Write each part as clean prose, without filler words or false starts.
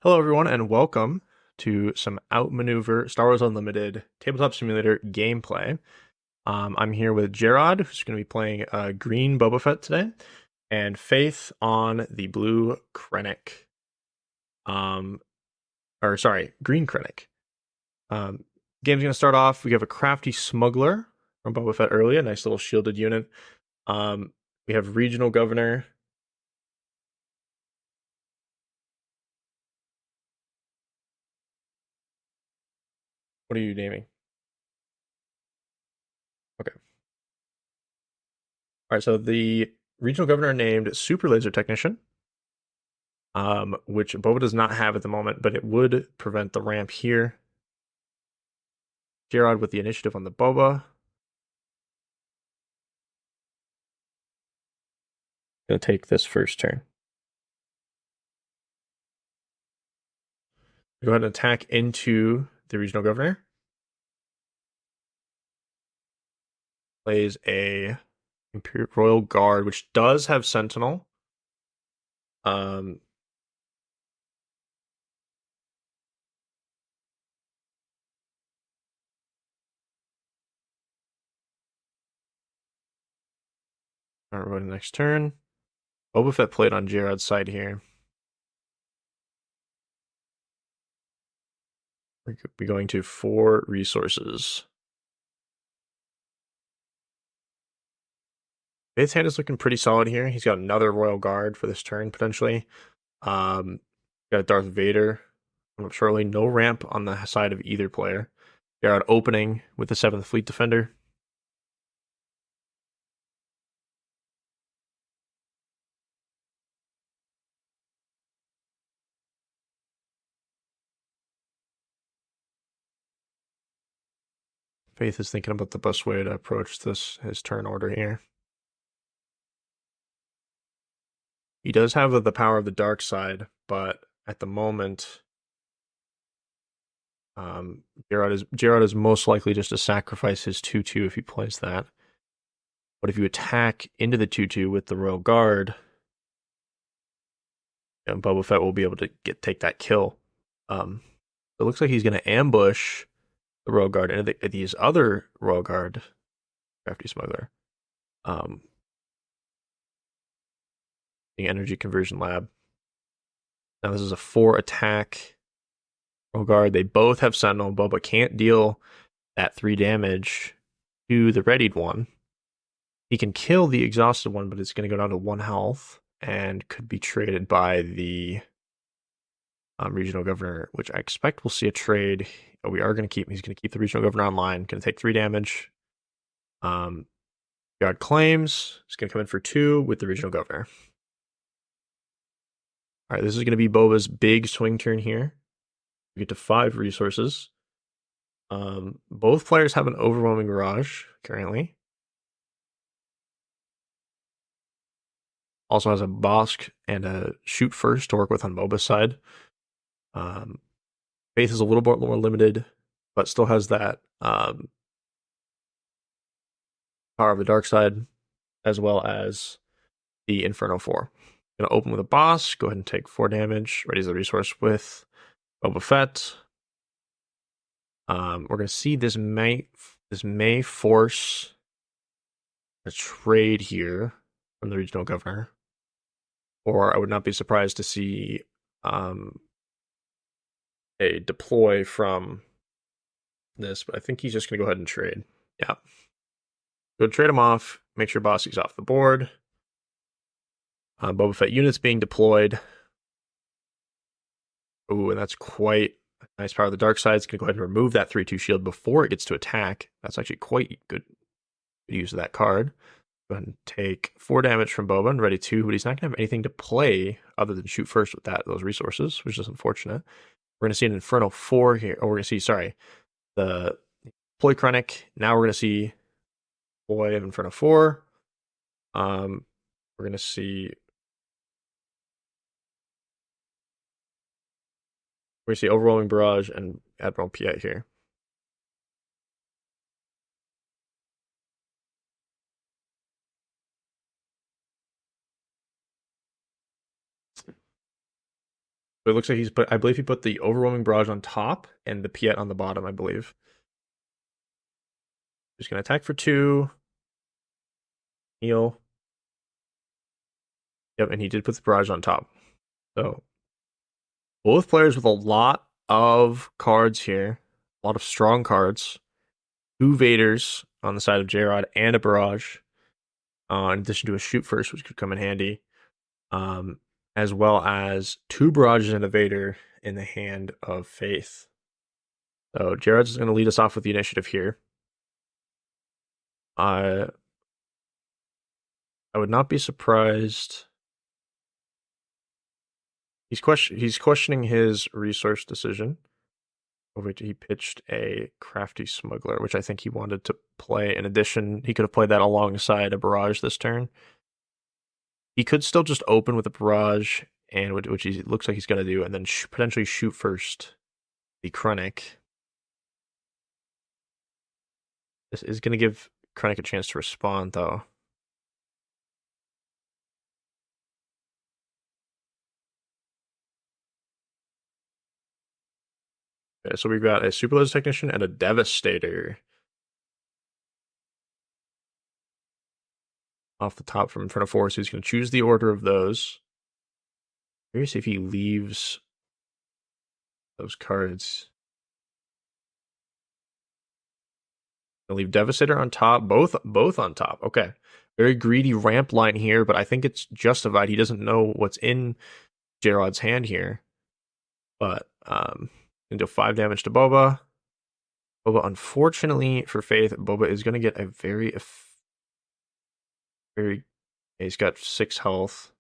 Hello, everyone, and welcome to some Outmaneuver Star Wars Unlimited Tabletop Simulator gameplay. I'm here with Jrod, who's going to be playing green Boba Fett today, and Faith on the blue Krennic. Green Krennic. Game's going to start off. We have a crafty smuggler from Boba Fett earlier, a nice little shielded unit. We have regional governor. What are you naming? Okay. All right, so the regional governor named Super Laser Technician, which Boba does not have at the moment, but it would prevent the ramp here. Jrod with the initiative on the Boba. Gonna take this first turn. Go ahead and attack into the regional governor. Plays a Imperial Royal Guard, which does have Sentinel. Um, all right, the next turn. Boba Fett played on Jrod's side here. We're going to 4 resources. Faith's hand is looking pretty solid here. He's got another Royal Guard for this turn, potentially. Got a Darth Vader. Shortly, no ramp on the side of either player. Jrod opening with the 7th Fleet Defender. Faith is thinking about the best way to approach his turn order here. He does have the power of the dark side, but at the moment, Jrod is most likely just to sacrifice his 2/2 if he plays that. But if you attack into the 2/2 with the Royal Guard, Boba Fett will be able to take that kill. It looks like he's going to ambush the Royal Guard and these other Royal Guard crafty smuggler. The energy conversion lab. Now this is a 4 attack Royal Guard. They both have Sentinel. Boba can't deal that 3 damage to the readied one. He can kill the exhausted one, but it's going to go down to 1 health and could be traded by the regional governor, which I expect we'll see a trade. We are going to keep. He's going to keep the regional governor online. Going to take 3 damage. God claims. He's going to come in for 2 with the regional governor. All right, this is going to be Boba's big swing turn here. We get to 5 resources. Both players have an overwhelming barrage currently. Also has a Bosk and a shoot first to work with on Boba's side. Faith is a little bit more limited, but still has that power of the dark side, as well as the Inferno 4. Gonna open with a boss, go ahead and take 4 damage, ready as a resource with Boba Fett. We're gonna see this may force a trade here from the regional governor. Or I would not be surprised to see a deploy from this, but I think he's just gonna go ahead and trade. Yeah. Go trade him off, make sure Boskie's off the board. Boba Fett units being deployed. Ooh, and that's quite a nice power of the dark side. It's going to go ahead and remove that 3/2 shield before it gets to attack. That's actually quite good use of that card. Go ahead and take 4 damage from Boba and ready 2, but he's not going to have anything to play other than shoot first with those resources, which is unfortunate. We're going to see an Inferno 4 here. Oh, we're going to see, sorry, the Ploy Krennic. Now we're going to see Ploy of Inferno 4. We're going to see Overwhelming Barrage and Admiral Piet here. So it looks like he's put, I believe he put the overwhelming barrage on top and the Piet on the bottom, I believe. He's going to attack for 2. Heal. Yep, and he did put the barrage on top. So both players with a lot of cards here, a lot of strong cards. 2 Vaders on the side of Jrod and a barrage, in addition to a shoot first, which could come in handy, as well as 2 barrages and a Vader in the hand of Faith. So Jrod's going to lead us off with the initiative here. I would not be surprised. He's questioning his resource decision, of which he pitched a crafty smuggler, which I think he wanted to play. In addition, he could have played that alongside a barrage this turn. He could still just open with a barrage, and which he looks like he's going to do, and then potentially shoot first the Krennic. This is going to give Krennic a chance to respond, though. Okay, so we've got a Super Laser Technician and a Devastator off the top from in front of 4, so he's going to choose the order of those. Curious if he leaves those cards. I'll leave Devastator on top, both on top. Okay. Very greedy ramp line here, but I think it's justified. He doesn't know what's in Jrod's hand here. But can do 5 damage to Boba. Boba, unfortunately for Faith, Boba is going to get a very he's got 6 health.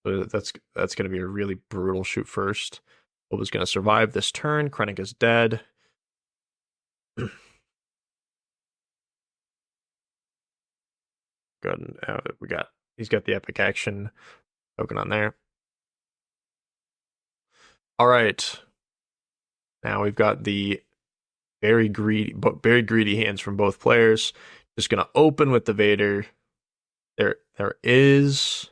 So that's going to be a really brutal shoot first. Boba's going to survive this turn. Krennic is dead. Good. He's got the epic action token on there. All right. Now we've got the very greedy hands from both players. Just gonna open with the Vader. There is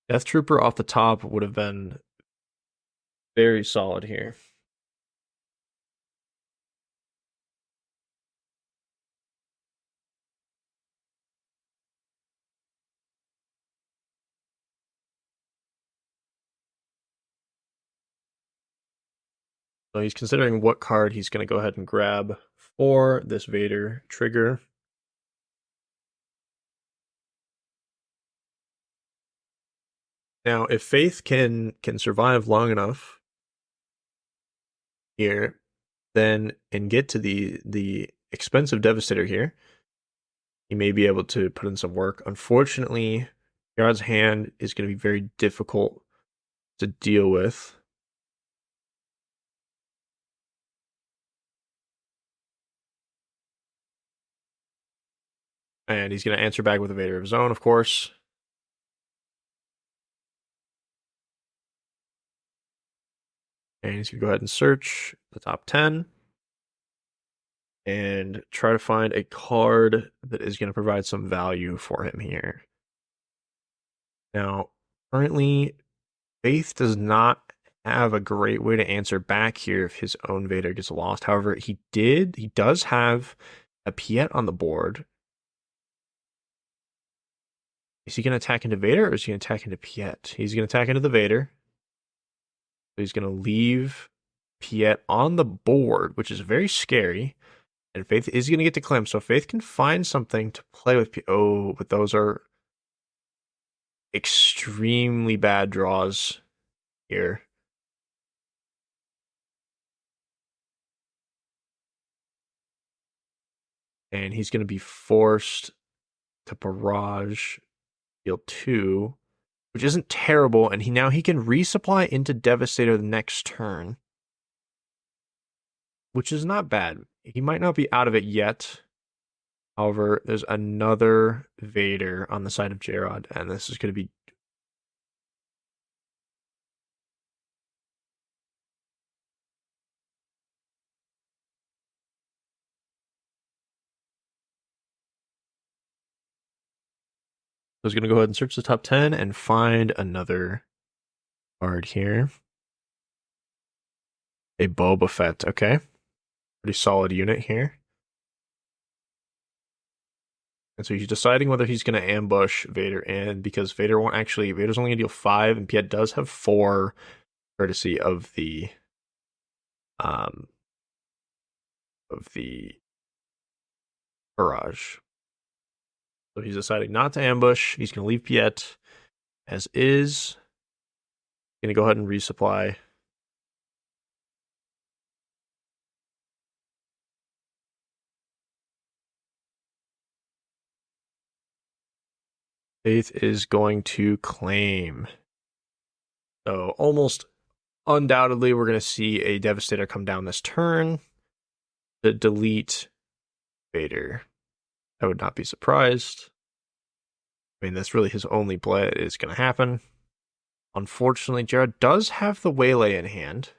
Death Trooper off the top would have been very solid here. So he's considering what card he's going to go ahead and grab for this Vader trigger. Now, if Faith can survive long enough here, then and get to the expensive Devastator here, he may be able to put in some work. Unfortunately, Jrod's hand is going to be very difficult to deal with. And he's going to answer back with a Vader of his own, of course. And he's going to go ahead and search the top 10 and try to find a card that is going to provide some value for him here. Now, currently, Faith does not have a great way to answer back here if his own Vader gets lost. However, he does have a Piet on the board. Is he going to attack into Vader or is he going to attack into Piet? He's going to attack into the Vader. So he's going to leave Piet on the board, which is very scary. And Faith is going to get to Clem. So Faith can find something to play with. Oh, but those are extremely bad draws here. And he's going to be forced to barrage field 2, which isn't terrible. And he can resupply into Devastator the next turn, which is not bad. He might not be out of it yet. However, there's another Vader on the side of Jrod, and this is going to be I was going to go ahead and search the top 10 and find another card here. A Boba Fett, okay. Pretty solid unit here. And so he's deciding whether he's going to ambush Vader in, because Vader won't actually, Vader's only going to deal 5, and Piet does have 4, courtesy of the barrage. So he's deciding not to ambush. He's going to leave Piet as is. Going to go ahead and resupply. Faith is going to claim. So almost undoubtedly, we're going to see a Devastator come down this turn to delete Vader. I would not be surprised. I mean, that's really his only play that is going to happen. Unfortunately, Jrod does have the Waylay in hand.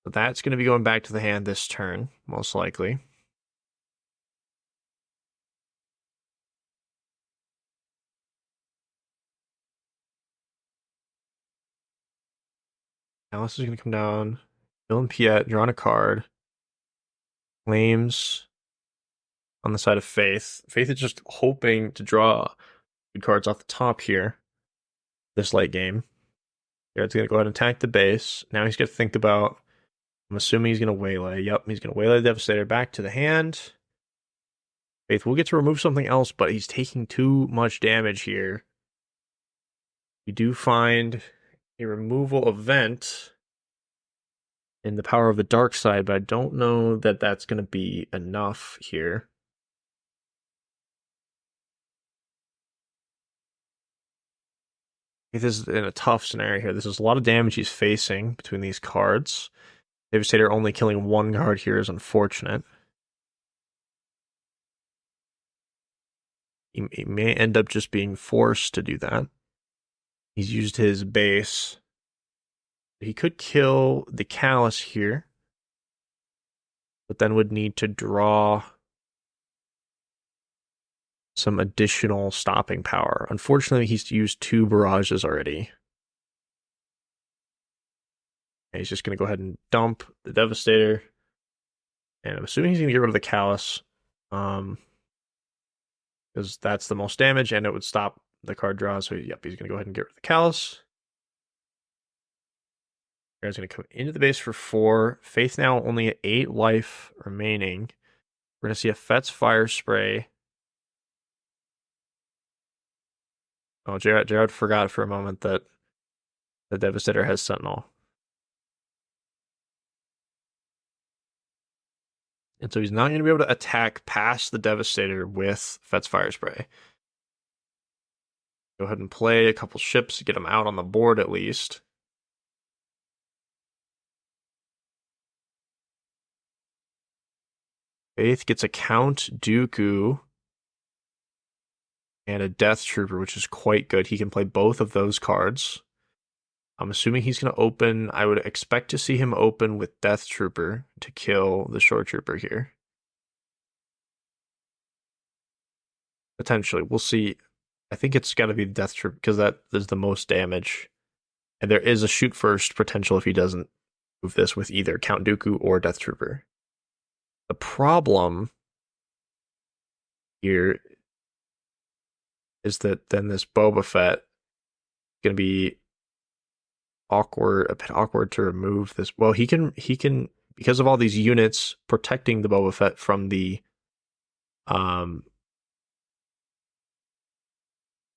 So that's going to be going back to the hand this turn, most likely. Alice is going to come down. Bill and Piet, drawing a card. Claims on the side of Faith. Faith is just hoping to draw good cards off the top here. This late game. Jared's going to go ahead and attack the base. Now he's going to think about, I'm assuming he's going to waylay. Yep, he's going to waylay the Devastator back to the hand. Faith will get to remove something else, but he's taking too much damage here. We do find a removal event in the Power of the Dark Side, but I don't know that that's going to be enough here. This is in a tough scenario here. This is a lot of damage he's facing between these cards. Devastator only killing 1 card here is unfortunate. He may end up just being forced to do that. He's used his base. He could kill the Callus here, but then would need to draw some additional stopping power. Unfortunately, he's used 2 barrages already. And he's just going to go ahead and dump the Devastator. And I'm assuming he's going to get rid of the Callus. Because that's the most damage, and it would stop the card draw. So, yep, he's going to go ahead and get rid of the Callus. He's going to come into the base for 4. Faith now only at 8 life remaining. We're going to see a Fett's Fire Spray. Oh, Jrod forgot for a moment that the Devastator has Sentinel. And so he's not going to be able to attack past the Devastator with Fett's Fire Spray. Go ahead and play a couple ships to get him out on the board at least. Faith gets a Count Dooku and a Death Trooper, which is quite good. He can play both of those cards. I'm assuming he's going to open. I would expect to see him open with Death Trooper to kill the Shore Trooper here. Potentially. We'll see. I think it's got to be Death Trooper because that is the most damage. And there is a shoot first potential if he doesn't move this with either Count Dooku or Death Trooper. The problem here is that then this Boba Fett is going to be a bit awkward to remove this. Well, he can because of all these units protecting the Boba Fett from the Power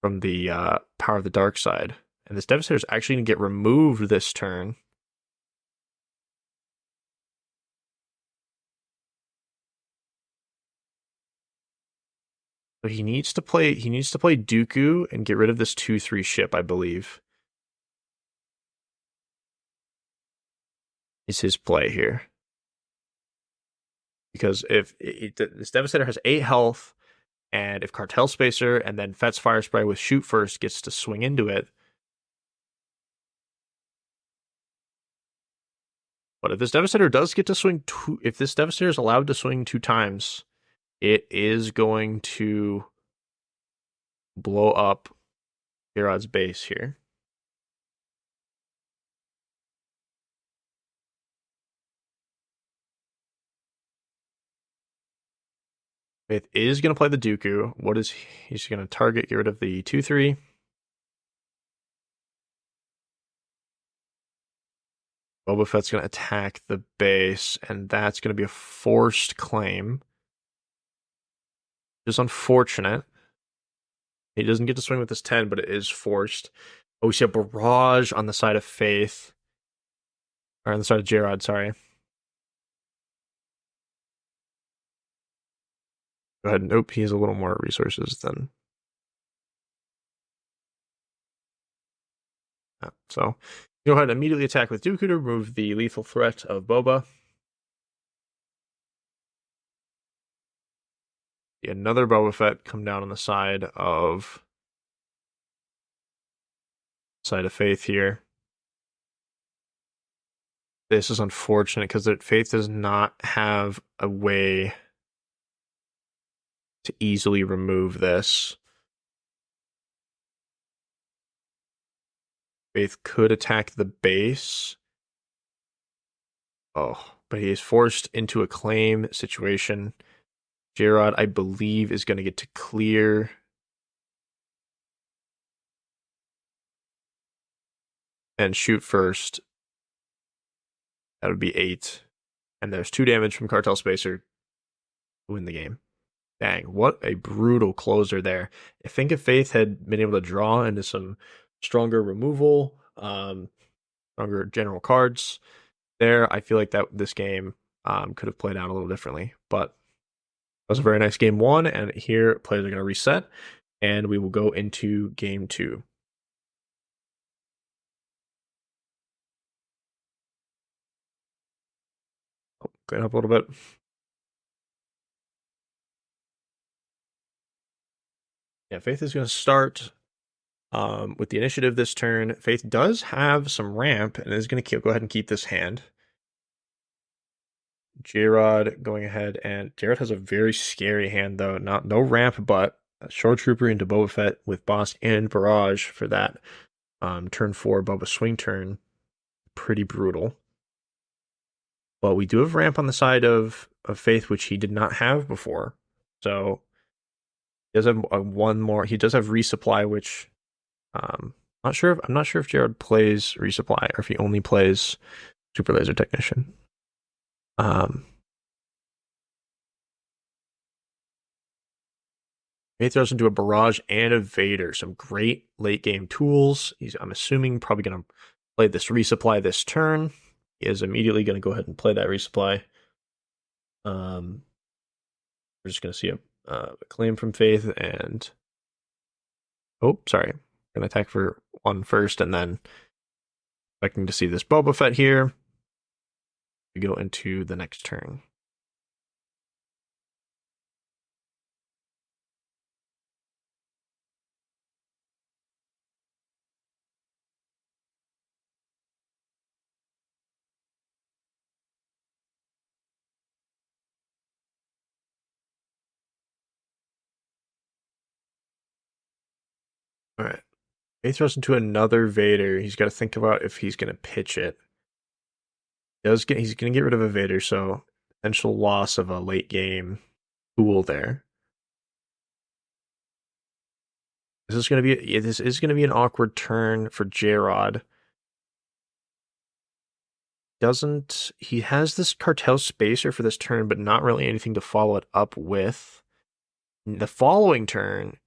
of the Dark Side. And this Devastator is actually going to get removed this turn. So he needs to play Dooku and get rid of this 2/3 ship, I believe. Is his play here. Because if this Devastator has 8 health, and if Cartel Spacer and then Fett's Fire Spray with Shoot First gets to swing into it. But if this Devastator does get to swing if this Devastator is allowed to swing 2 times, it is going to blow up Jrod's base here. Faith is going to play the Dooku. What is he's going to target? Get rid of the 2/3. Boba Fett's going to attack the base, and that's going to be a forced claim. Just unfortunate. He doesn't get to swing with his 10, but it is forced. Oh, we see a barrage on the side of Faith. Or on the side of Jrod, sorry. Go ahead. Nope, he has a little more resources than. So go ahead and immediately attack with Dooku to remove the lethal threat of Boba. Another Boba Fett come down on the side of Faith here. This is unfortunate because Faith does not have a way to easily remove this. Faith could attack the base. Oh, but he is forced into a claim situation. Jrod, I believe, is going to get to clear. And shoot first. That would be 8. And there's 2 damage from Cartel Spacer to win the game. Dang, what a brutal closer there. I think if Faith had been able to draw into some stronger removal, stronger general cards there, I feel like that this game could have played out a little differently. But that was a very nice game 1, and here players are going to reset, and we will go into game 2. Clean up a little bit. Yeah, Faith is going to start with the initiative this turn. Faith does have some ramp and is going to go ahead and keep this hand. Jrod going ahead, and Jrod has a very scary hand though. No ramp, but a Shore Trooper into Boba Fett with Boss and Barrage for that turn 4 Boba swing turn. Pretty brutal. But we do have ramp on the side of Faith, which he did not have before. So he does have one more. He does have resupply, which I'm not sure if Jrod plays resupply or if he only plays Super Laser Technician. He throws into a Barrage and a Vader. Some great late game tools. I'm assuming probably going to play this resupply this turn. He is immediately going to go ahead and play that resupply. We're just going to see a claim from Faith and... Oh, sorry. Going to attack for 1 first and then expecting to see this Boba Fett here. We go into the next turn. All right. He throws into another Vader. He's got to think about if he's going to pitch it. He's going to get rid of a Vader, so potential loss of a late game tool there. This is going to be an awkward turn for Jrod. He has this Cartel Spacer for this turn, but not really anything to follow it up with. The following turn,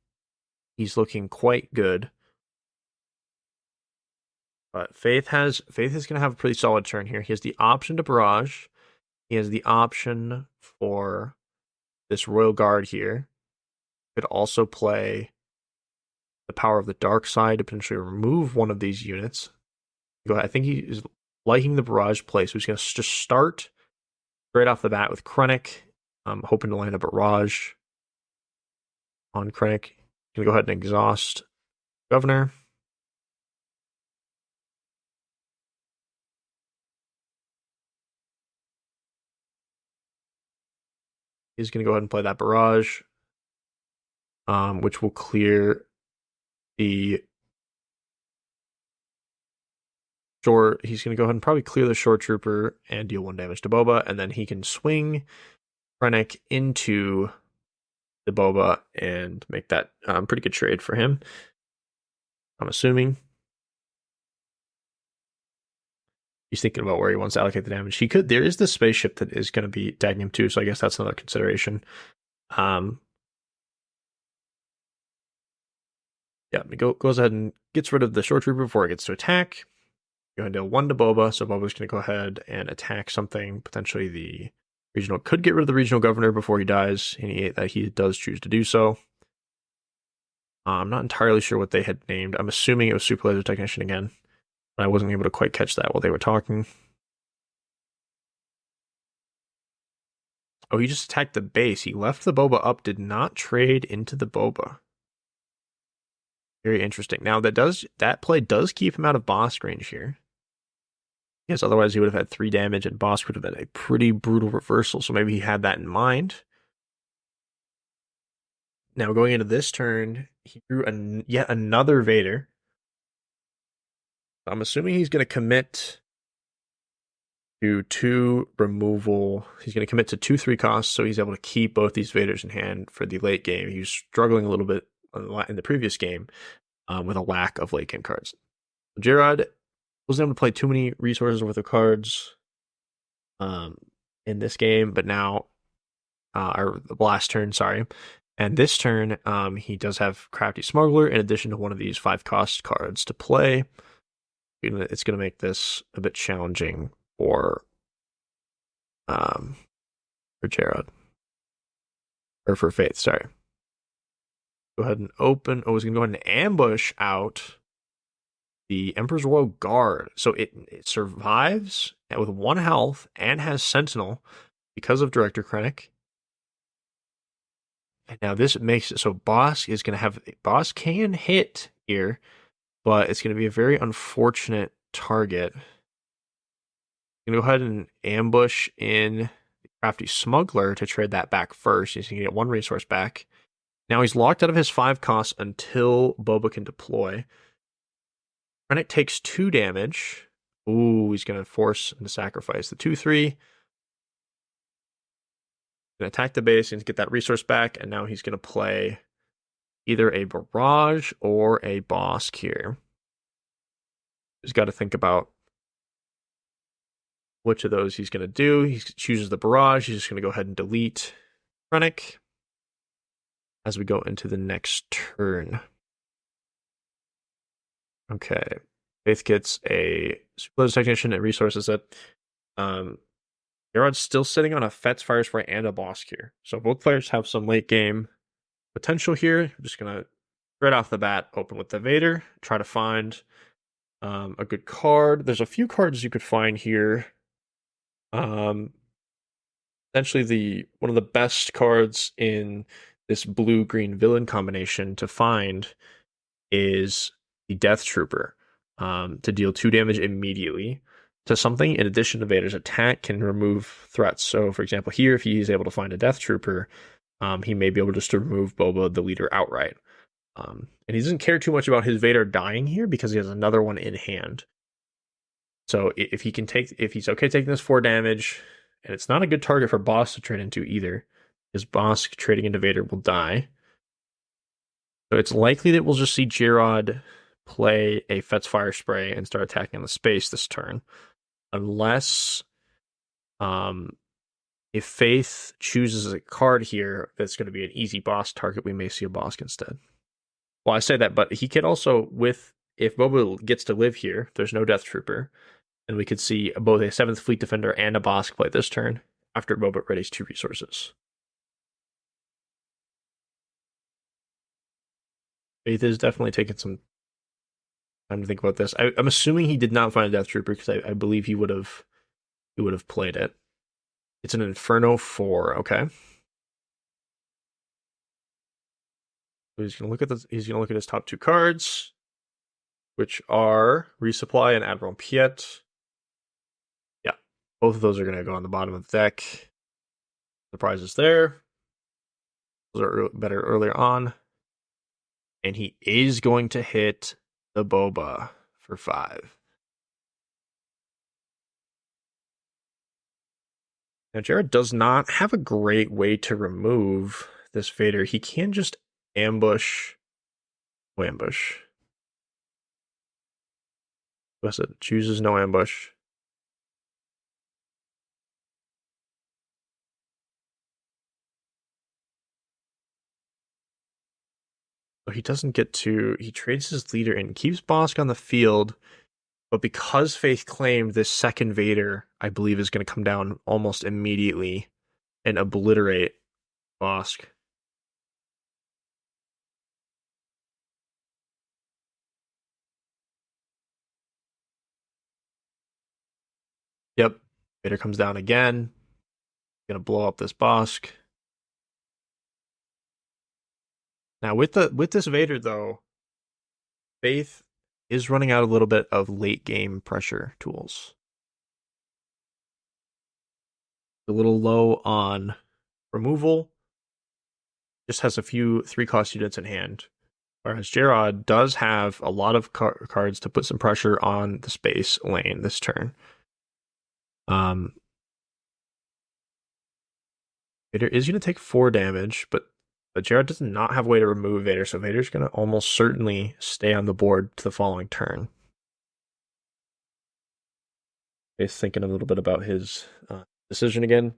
he's looking quite good. But Faith is going to have a pretty solid turn here. He has the option to Barrage. He has the option for this Royal Guard here. Could also play the Power of the Dark Side to potentially remove one of these units. Go ahead. I think he is liking the Barrage play, so he's going to just start right off the bat with Krennic. I'm hoping to land a Barrage on Krennic. Going to go ahead and exhaust Governor. He's going to go ahead and play that Barrage, which will clear the short. He's going to go ahead and probably clear the short trooper and deal 1 damage to Boba, and then he can swing Krennic into the Boba and make that pretty good trade for him. I'm assuming he's thinking about where he wants to allocate the damage. He could. There is the spaceship that is going to be tagging him too, so I guess that's another consideration. Yeah, he goes ahead and gets rid of the short trooper before it gets to attack. Go ahead and deal 1 to Boba, so Boba's going to go ahead and attack something. Potentially the regional could get rid of the regional governor before he dies, and he does choose to do so. I'm not entirely sure what they had named. I'm assuming it was Super Laser Technician again, but I wasn't able to quite catch that while they were talking. Oh, he just attacked the base. He left the Boba up, did not trade into the Boba. Very interesting. Now that play does keep him out of boss range here. Yes, otherwise he would have had 3 damage and boss would have been a pretty brutal reversal, so maybe he had that in mind. Now going into this turn, he drew yet another Vader. I'm assuming he's going to commit to 2 removal. He's going to commit to 2/3 costs, so he's able to keep both these Vaders in hand for the late game. He was struggling a little bit in the previous game with a lack of late game cards. Jrod wasn't able to play too many resources worth of cards in this game, but now, or the last turn, sorry. And this turn, he does have Crafty Smuggler in addition to one of these 5-cost cards to play. It's going to make this a bit challenging for Jrod. Or for Faith, sorry. Go ahead and open. Oh, he's going to go ahead and ambush out the Emperor's Royal Guard. So it survives with 1 health and has Sentinel because of Director Krennic. And now this makes it so Boss is going to have... Boss can hit here, but it's going to be a very unfortunate target. I'm going to go ahead and ambush in the Crafty Smuggler to trade that back first. He's going to get 1 resource back. Now he's locked out of his 5 costs until Boba can deploy. Krennic takes 2 damage. Ooh, he's going to force him to sacrifice the 2/3. Going to attack the base and get that resource back, and now he's going to play either a barrage or a boss here. He's got to think about which of those he's going to do. He chooses the barrage. He's just going to go ahead and delete Krennic as we go into the next turn. Okay. Faith gets a Super Laser Technician and resources it. Jrod's still sitting on a Fett's Fire Spray and a boss here. So both players have some late game potential here. I'm just going to, right off the bat, open with the Vader. Try to find a good card. There's a few cards you could find here. Essentially one of the best cards in this blue-green villain combination to find is the Death Trooper, to deal 2 damage immediately to something. In addition to Vader's attack, can remove threats. So, for example, here, if he's able to find a Death Trooper, he may be able just to remove Boba, the leader, outright. And he doesn't care too much about his Vader dying here because he has another one in hand. So if he's okay taking this 4 damage, and it's not a good target for Boss to trade into either, because Boss trading into Vader will die. So it's likely that we'll just see Jrod play a Fett's Fire Spray and start attacking on the space this turn. Unless if Faith chooses a card here that's going to be an easy boss target, we may see a boss instead. Well, I say that, but he could also, if Boba gets to live here, there's no Death Trooper, and we could see both a 7th Fleet Defender and a boss play this turn after Boba readies 2 resources. Faith is definitely taking some time to think about this. I'm assuming he did not find a Death Trooper because I believe he would have played it. It's an Inferno 4, okay. So he's gonna look at his top 2 cards, which are Resupply and Admiral Piet. Yeah, both of those are gonna go on the bottom of the deck. Surprises there. Those are better earlier on. And he is going to hit the Boba for 5. Now, Jrod does not have a great way to remove this Vader. He can just ambush. Oh, ambush. Listen, chooses no ambush. So he doesn't get to. He trades his leader and keeps Bosk on the field. But because Faith claimed this second Vader, I believe, is going to come down almost immediately and obliterate Bosk. Yep. Vader comes down again. Gonna blow up this Bosk. Now with this Vader though, Faith is running out a little bit of late game pressure tools. A little low on removal. Just has a few 3-cost units in hand. Whereas Jrod does have a lot of cards to put some pressure on the space lane this turn. Vader is going to take 4 damage, but Jrod does not have a way to remove Vader, so Vader's going to almost certainly stay on the board to the following turn. He's thinking a little bit about his decision again.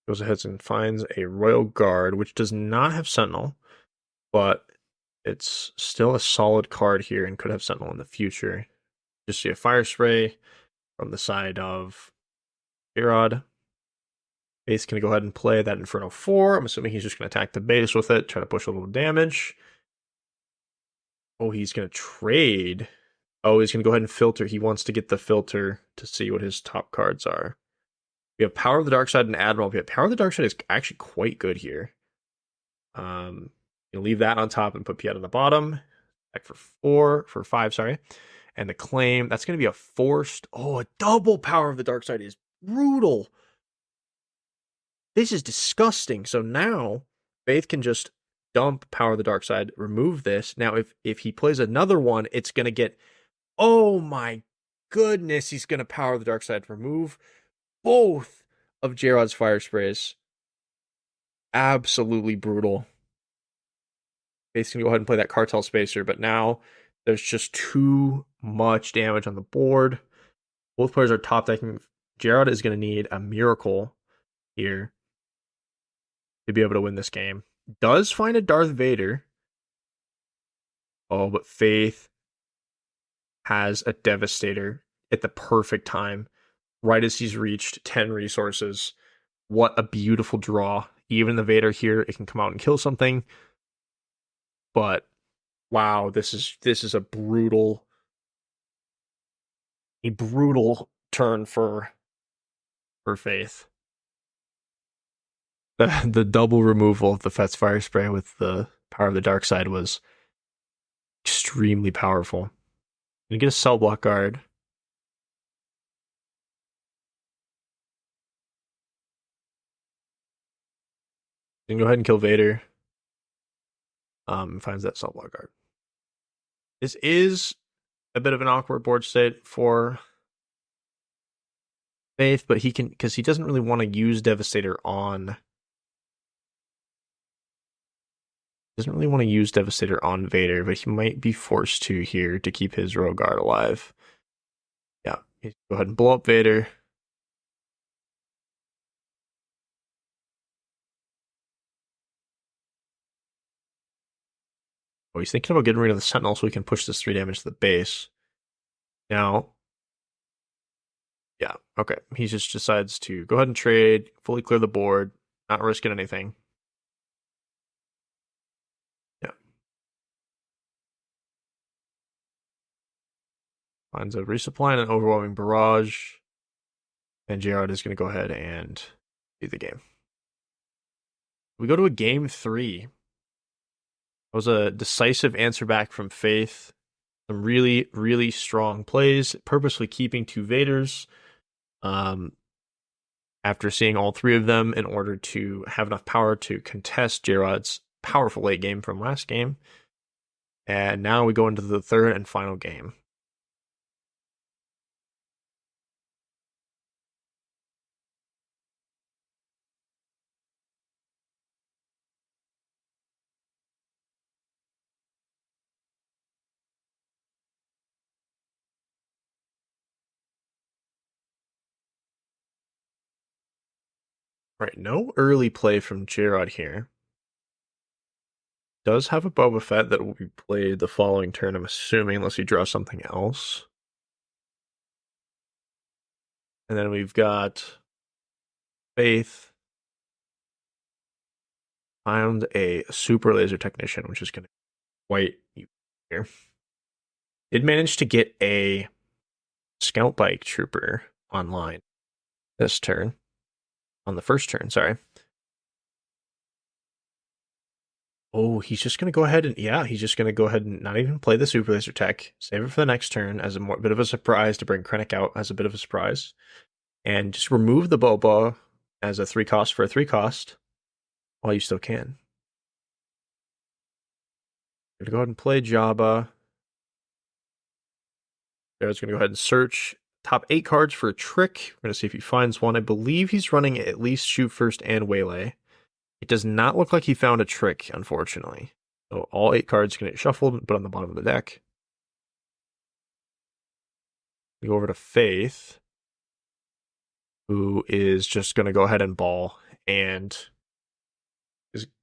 Goes ahead and finds a Royal Guard, which does not have Sentinel, but it's still a solid card here and could have Sentinel in the future. Just see a Fire Spray from the side of Jrod. Faith's going to go ahead and play that Inferno 4. I'm assuming he's just going to attack the base with it, try to push a little damage. Oh, he's going to trade. Oh, he's going to go ahead and filter. He wants to get the filter to see what his top cards are. We have Power of the Dark Side and Admiral. We have Power of the Dark Side is actually quite good here. You'll leave that on top and put Piet on the bottom. Back for 5, sorry. And the claim, that's going to be a forced. Oh, a double Power of the Dark Side is brutal. This is disgusting. So now Faith can just dump Power of the Dark Side, remove this. Now, if he plays another one, it's going to get. Oh my goodness, he's going to Power of the Dark Side, remove both of Jrod's Fire Sprays. Absolutely brutal. Faith's going to go ahead and play that Cartel Spacer, but now there's just too much damage on the board. Both players are top decking. Jrod is going to need a miracle here to be able to win this game. Does find a Darth Vader. Oh, but Faith has a Devastator at the perfect time. Right as he's reached 10 resources. What a beautiful draw. Even the Vader here, it can come out and kill something. But wow, this is a brutal turn for Faith. The double removal of the Fett's Fire Spray with the Power of the Dark Side was extremely powerful. You get a Cell Block Guard. You can go ahead and kill Vader. Finds that Cell Block Guard. This is a bit of an awkward board state for Faith, but he can, because he doesn't really want to use Devastator on. Doesn't really want to use Devastator on Vader, but he might be forced to here to keep his Royal Guard alive. Yeah, go ahead and blow up Vader. Oh, he's thinking about getting rid of the Sentinel so we can push this 3 damage to the base. Now, yeah, okay. He just decides to go ahead and trade, fully clear the board, not risking anything. Yeah. Finds a resupply and an overwhelming barrage. And Jrod is going to go ahead and do the game. We go to a game 3. It was a decisive answer back from Faith Some really, really strong plays, purposely keeping 2 Vaders. After seeing all 3 of them in order to have enough power to contest Jrod's powerful late game from last game. And now we go into the third and final game. Right, no early play from Jrod here. Does have a Boba Fett that will be played the following turn, I'm assuming, unless he draws something else. And then we've got Faith. Found a super laser technician, which is going to quite here. Did manage to get a scout bike trooper online this turn. On the first turn, sorry. Oh, he's just going to go ahead and, yeah, he's just going to go ahead and not even play the super laser tech. Save it for the next turn as a bit of a surprise to bring Krennic out as a bit of a surprise. And just remove the Boba as a 3 cost for a 3 cost while you still can. I'm going to go ahead and play Jabba. Jared's going to go ahead and search top 8 cards for a trick. We're going to see if he finds one. I believe he's running at least Shoot First and Waylay. It does not look like he found a trick, unfortunately. So all 8 cards can get shuffled and put on the bottom of the deck. We go over to Faith, who is just going to go ahead and ball and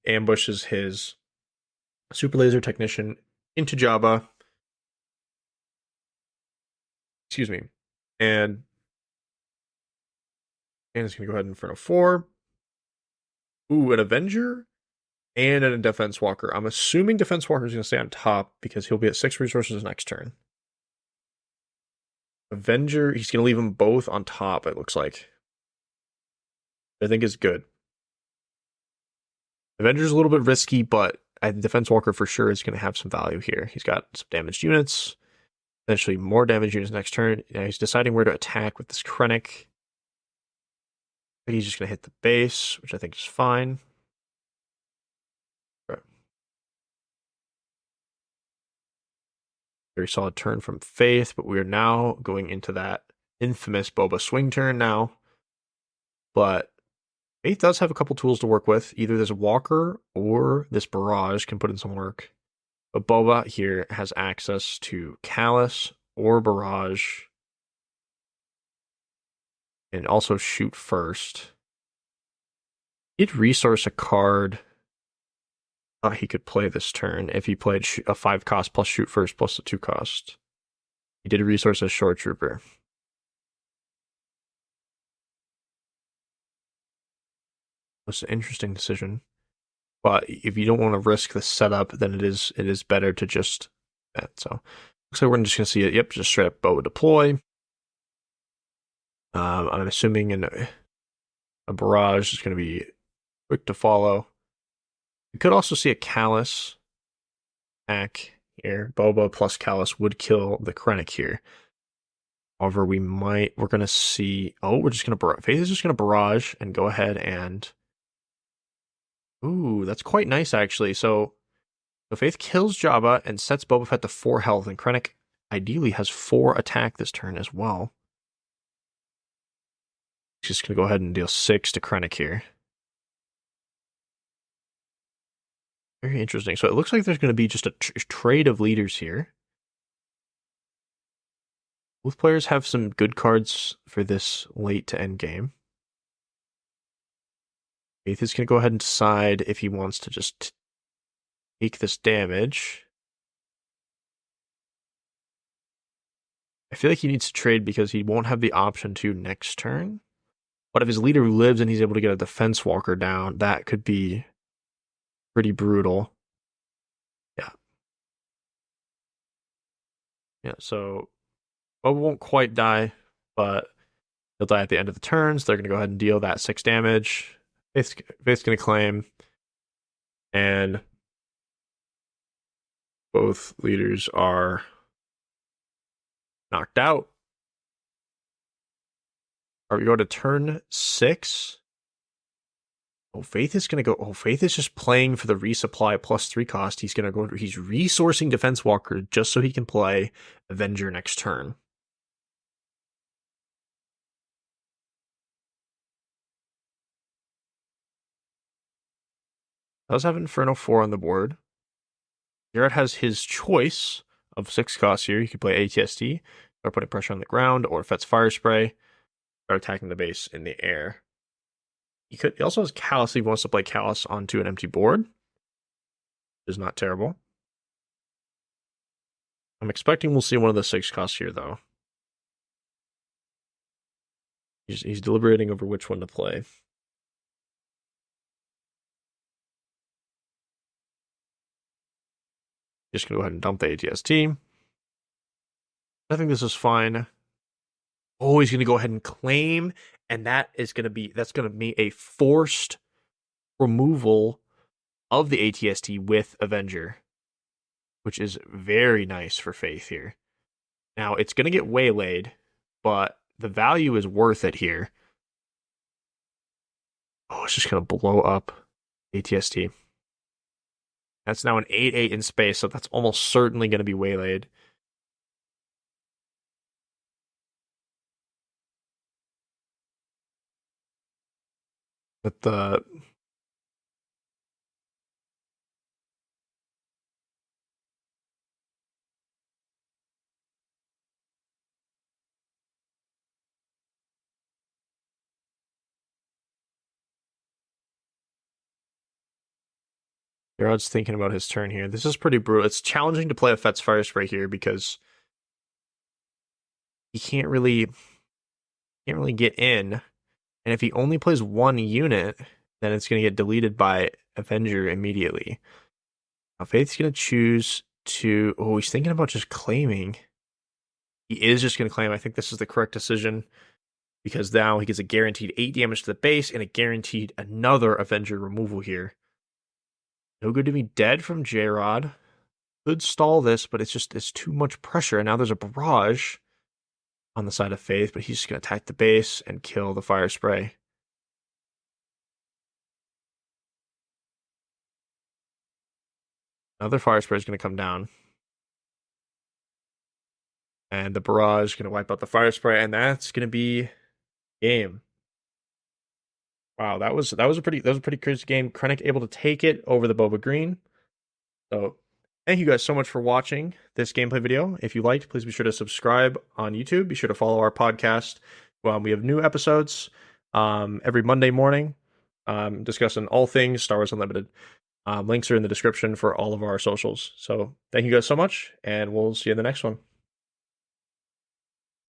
ambushes his super laser technician into Jabba. Excuse me. And it's going to go ahead in front of 4. Ooh, an Avenger and a Defense Walker. I'm assuming Defense Walker is going to stay on top because he'll be at 6 resources next turn. Avenger, he's going to leave them both on top, it looks like. I think is good. Avenger's a little bit risky, but Defense Walker for sure is going to have some value here. He's got some damaged units, potentially more damaged units next turn. Now he's deciding where to attack with this Krennic. He's just going to hit the base, which I think is fine. Okay. Very solid turn from Faith, but we are now going into that infamous Boba swing turn now. But Faith does have a couple tools to work with. Either this Walker or this Barrage can put in some work. But Boba here has access to Callus or Barrage. And also Shoot First. He'd resource a card he could play this turn if he played a 5 cost plus Shoot First plus a 2 cost. He did resource a Short Trooper. It's an interesting decision. But if you don't want to risk the setup, then it is better to just that. So looks like we're just gonna see it. Yep, just straight up Boba deploy. I'm assuming a Barrage is going to be quick to follow. We could also see a Callus attack here. Boba plus Callus would kill the Krennic here. However, we're going to see, we're just going to, Faith is just going to Barrage and go ahead and, ooh, that's quite nice actually. So Faith kills Jabba and sets Boba Fett to 4 health, and Krennic ideally has 4 attack this turn as well. Just going to go ahead and deal 6 to Krennic here. Very interesting. So it looks like there's going to be just a trade of leaders here. Both players have some good cards for this late to end game. Faith is going to go ahead and decide if he wants to just take this damage. I feel like he needs to trade because he won't have the option to next turn. But if his leader lives and he's able to get a Defense Walker down, that could be pretty brutal. Yeah. Yeah, so Boba won't quite die, but he'll die at the end of the turns. They're going to go ahead and deal that 6 damage. Faith's going to claim. And both leaders are Knocked out. Are we going to turn 6? Oh, Faith is going to go. Oh, Faith is just playing for the resupply +3 cost. He's going to go. He's resourcing Defense Walker just so he can play Avenger next turn. Does have Inferno 4 on the board. Jrod has his choice of 6 costs here. He could play ATST, or putting pressure on the ground, or Fett's Fire Spray, or attacking the base in the air. He also has Callus if he wants to play Callus onto an empty board. Which is not terrible. I'm expecting we'll see one of the 6 costs here, though. He's deliberating over which one to play. Just gonna go ahead and dump the ATST. I think this is fine. Oh, he's gonna go ahead and claim, and that's gonna be a forced removal of the ATST with Avenger, which is very nice for Faith here. Now it's gonna get waylaid, but the value is worth it here. Oh, it's just gonna blow up ATST. That's now an 8/8 in space, so that's almost certainly going to be waylaid. But the Jrod's thinking about his turn here. This is pretty brutal. It's challenging to play a Fett's Fire Spray here because he can't really get in. And if he only plays one unit, then it's going to get deleted by Avenger immediately. Now Faith's going to choose to... Oh, he's thinking about just claiming. He is just going to claim. I think this is the correct decision because now he gets a guaranteed 8 damage to the base and a guaranteed another Avenger removal here. No good to be dead from Jrod. Could stall this, but it's too much pressure. And now there's a barrage on the side of Faith, but he's just going to attack the base and kill the Fire Spray. Another Fire Spray is going to come down. And the barrage is going to wipe out the Fire Spray, and that's going to be game. Wow, that was a pretty crazy game. Krennic able to take it over the Boba Green. So thank you guys so much for watching this gameplay video. If you liked, please be sure to subscribe on YouTube. Be sure to follow our podcast. We have new episodes every Monday morning discussing all things Star Wars Unlimited. Links are in the description for all of our socials. So thank you guys so much, and we'll see you in the next one.